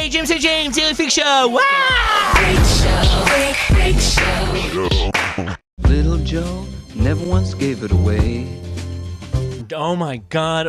James, Daily Freak Show. Wow! Freak show. Little Joe never once gave it away. Oh my God.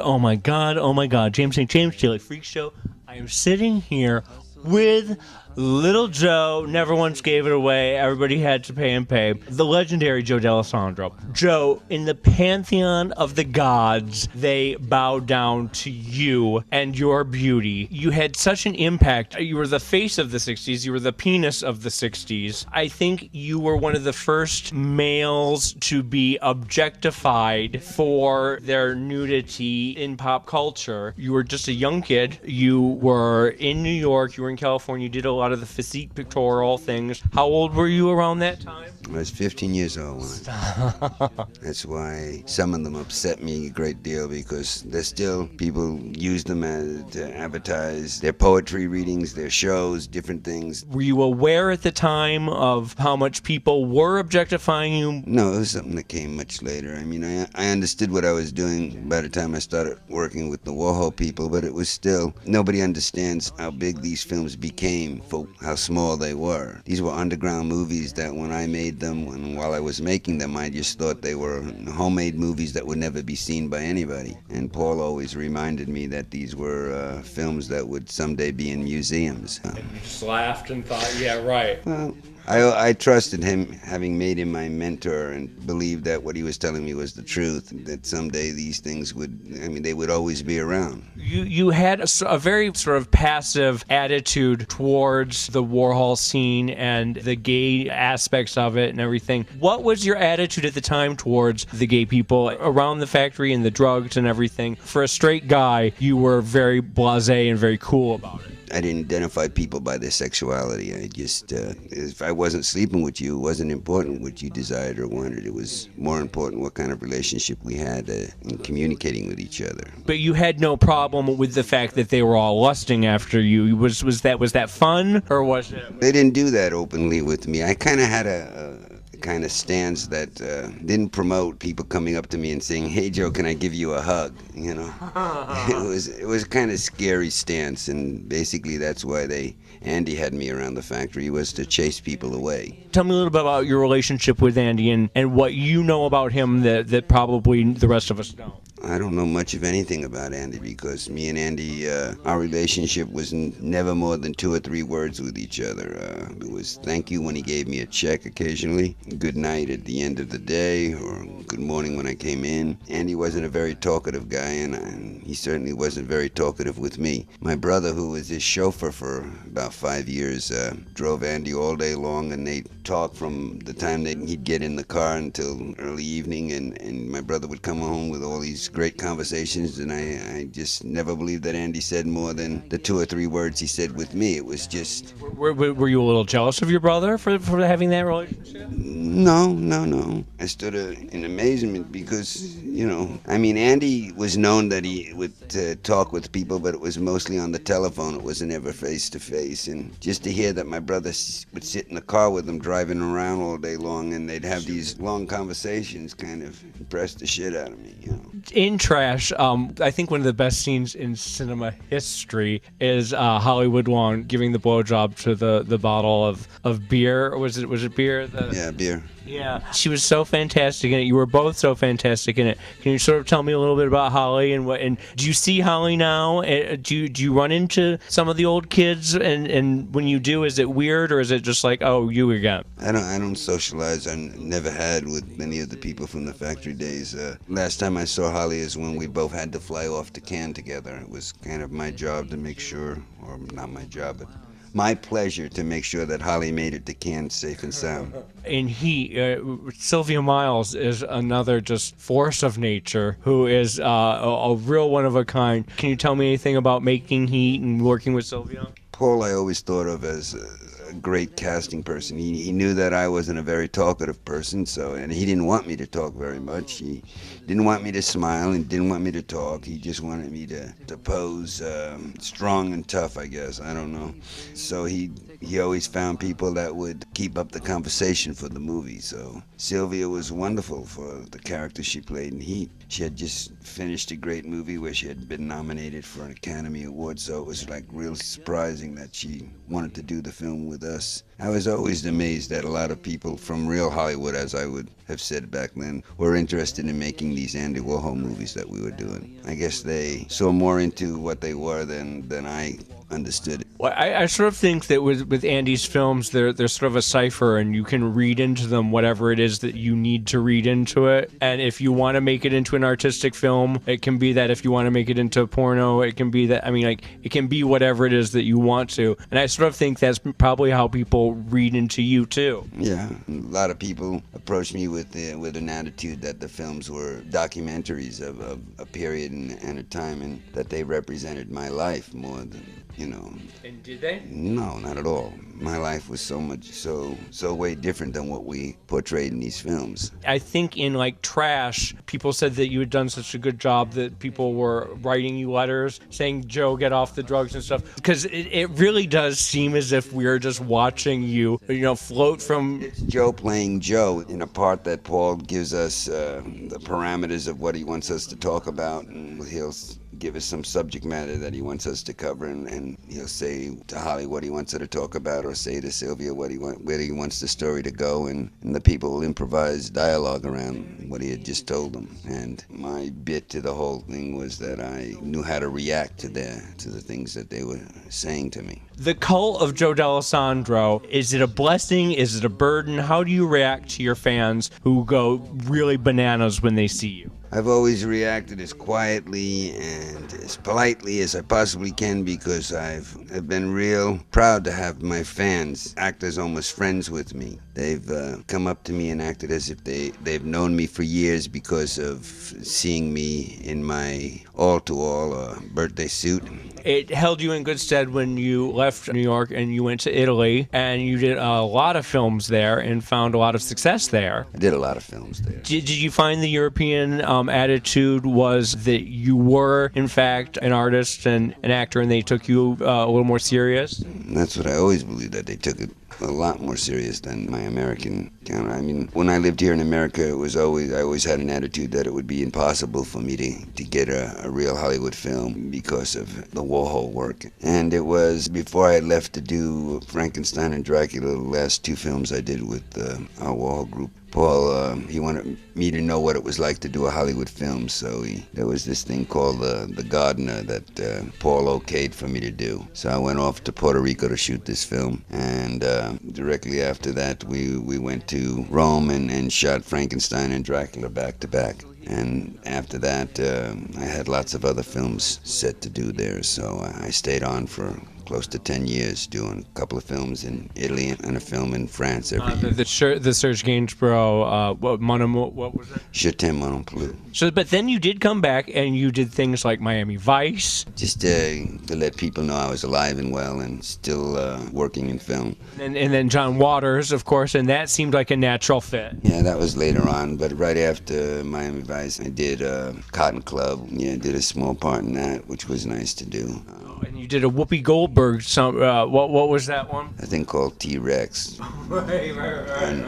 James, Daily Freak Show. I am sitting here with Little Joe, never once gave it away. Everybody had to pay and pay. The legendary Joe Dallesandro. Joe, in the pantheon of the gods, they bow down to you and your beauty. You had such an impact. You were the face of the 60s. You were the penis of the 60s. I think you were one of the first males to be objectified for their nudity in pop culture. You were just a young kid. You were in New York. You were in California. You did a lot of the Physique pictorial things. How old were you around that time? I was 15 years old when that's why some of them upset me a great deal, because there's still people use them to advertise their poetry readings, their shows, different things. Were you aware at the time of how much people were objectifying you? No, it was something that came much later. I mean, I understood what I was doing by the time I started working with the Warhol people, but it was still, nobody understands how big these films became for how small they were. These were underground movies that when I made them, and while I was making them, I just thought they were homemade movies that would never be seen by anybody. And Paul always reminded me that these were films that would someday be in museums. And you just laughed and thought, yeah, right. Well, I trusted him, having made him my mentor, and believed that what he was telling me was the truth, that someday these things they would always be around. You had a very sort of passive attitude towards the Warhol scene and the gay aspects of it and everything. What was your attitude at the time towards the gay people around the factory and the drugs and everything? For a straight guy, you were very blasé and very cool about it. I didn't identify people by their sexuality. I just, if I wasn't sleeping with you, it wasn't important what you desired or wanted. It was more important what kind of relationship we had in communicating with each other. But you had no problem with the fact that they were all lusting after you. Was that fun, or was it? They didn't do that openly with me. I kind of had a kind of stance that didn't promote people coming up to me and saying, "Hey Joe, can I give you a hug?" You know, it was kind of scary stance, and basically that's why Andy had me around the factory, was to chase people away. Tell me a little bit about your relationship with Andy and what you know about him that probably the rest of us don't. I don't know much of anything about Andy, because me and Andy, our relationship was never more than 2 or 3 words with each other. It was thank you when he gave me a check occasionally, good night at the end of the day, or good morning when I came in. Andy wasn't a very talkative guy, and he certainly wasn't very talkative with me. My brother, who was his chauffeur for about 5 years, drove Andy all day long, and they talked from the time that he'd get in the car until early evening, and my brother would come home with all these great conversations, and I just never believed that Andy said more than the 2 or 3 words he said with me. It was just... Were you a little jealous of your brother for having that relationship? No. I stood in amazement because, Andy was known that he would talk with people, but it was mostly on the telephone. It wasn't ever face-to-face. And just to hear that my brother would sit in the car with him driving around all day long, and they'd have these long conversations, kind of impressed the shit out of me, In Trash, I think one of the best scenes in cinema history is Woodlawn giving the blowjob to the bottle of beer. Was it beer? Yeah, beer. Yeah, she was so fantastic in it. You were both so fantastic in it. Can you sort of tell me a little bit about Holly and do you see Holly now? Do you run into some of the old kids, and when you do, is it weird, or is it just like, oh, you again? I don't socialize. I never had with many of the people from the factory days. Last time I saw Holly is when we both had to fly off to Cannes together. It was kind of my job to make sure, or not my job, but my pleasure to make sure that Holly made it to Cannes safe and sound. And Sylvia Miles is another just force of nature who is a real one of a kind. Can you tell me anything about making Heat and working with Sylvia? Paul, I always thought of as a great casting person. He knew that I wasn't a very talkative person, and he didn't want me to talk very much. He didn't want me to smile and didn't want me to talk. He just wanted me to pose strong and tough, I guess. I don't know. So he always found people that would keep up the conversation for the movie. So Sylvia was wonderful for the character she played in Heat. she had just finished a great movie where she had been nominated for an Academy Award, so it was like real surprising that she wanted to do the film with us. I was always amazed that a lot of people from real Hollywood, as I would have said back then, were interested in making these Andy Warhol movies that we were doing. I guess they saw more into what they were than I understood. Well, I sort of think that with Andy's films, they're sort of a cipher, and you can read into them whatever it is that you need to read into it. And if you want to make it into an artistic film, it can be that. If you want to make it into a porno, it can be that. I mean, like, it can be whatever it is that you want to. And I sort of think that's probably how people read into you too. Yeah, a lot of people approached me with an attitude that the films were documentaries of a period and a time, and that they represented my life more than, you know. And did they? No, not at all. My life was so way different than what we portrayed in these films. I think in like Trash, people said that you had done such a good job that people were writing you letters saying, Joe, get off the drugs and stuff. Because it really does seem as if we're just watching you, float from... It's Joe playing Joe in a part that Paul gives us the parameters of what he wants us to talk about, and he'll give us some subject matter that he wants us to cover, and he'll say to Holly what he wants her to talk about, or say to Sylvia where he wants the story to go, and the people will improvise dialogue around what he had just told them. And my bit to the whole thing was that I knew how to react to the things that they were saying to me. The cult of Joe Dallesandro, is it a blessing? Is it a burden? How do you react to your fans who go really bananas when they see you? I've always reacted as quietly and as politely as I possibly can, because I've been real proud to have my fans act as almost friends with me. They've come up to me and acted as if they've known me for years because of seeing me in my all-to-all birthday suit. It held you in good stead when you left New York and you went to Italy, and you did a lot of films there and found a lot of success there. I did a lot of films there. Did you find the European attitude was that you were, in fact, an artist and an actor, and they took you a little more serious? That's what I always believed, that they took it a lot more serious than my American counter. I mean, when I lived here in America, I always had an attitude that it would be impossible for me to get a real Hollywood film because of the Warhol work. And it was before I had left to do Frankenstein and Dracula, the last two films I did with our Warhol group. Paul, he wanted me to know what it was like to do a Hollywood film, so there was this thing called The Gardener that Paul okayed for me to do. So I went off to Puerto Rico to shoot this film, and directly after that we went to Rome and shot Frankenstein and Dracula back to back. And after that, I had lots of other films set to do there, so I stayed on for close to 10 years, doing a couple of films in Italy and a film in France every year. The Serge Gainsborough, what was it? Je t'aime non plus. So, but then you did come back and you did things like Miami Vice. Just to let people know I was alive and well and still working in film. And then John Waters, of course, and that seemed like a natural fit. Yeah, that was later on, but right after Miami Vice, I did Cotton Club. Yeah, I did a small part in that, which was nice to do. And you did a Whoopi Goldberg. What was that one? I think called T-Rex. Right.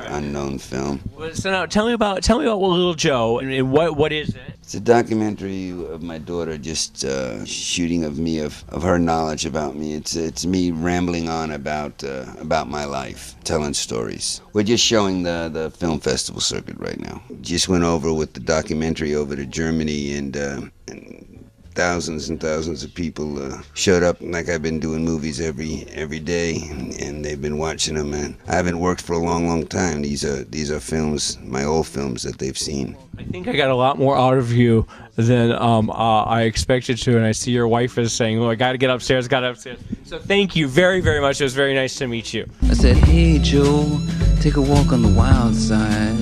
Unknown film. So now tell me about Little Joe and what is it? It's a documentary of my daughter, just shooting of her knowledge about me. It's me rambling on about my life, telling stories. We're just showing the film festival circuit right now. Just went over with the documentary over to Germany, and thousands and thousands of people showed up, like I've been doing movies every day, and they've been watching them. And I haven't worked for a long time. These are films, my old films that they've seen. I think I got a lot more out of you than I expected to, and I see your wife is saying, "Oh, I got to get upstairs, So thank you very, very much. It was very nice to meet you. I said, hey, Joe, take a walk on the wild side.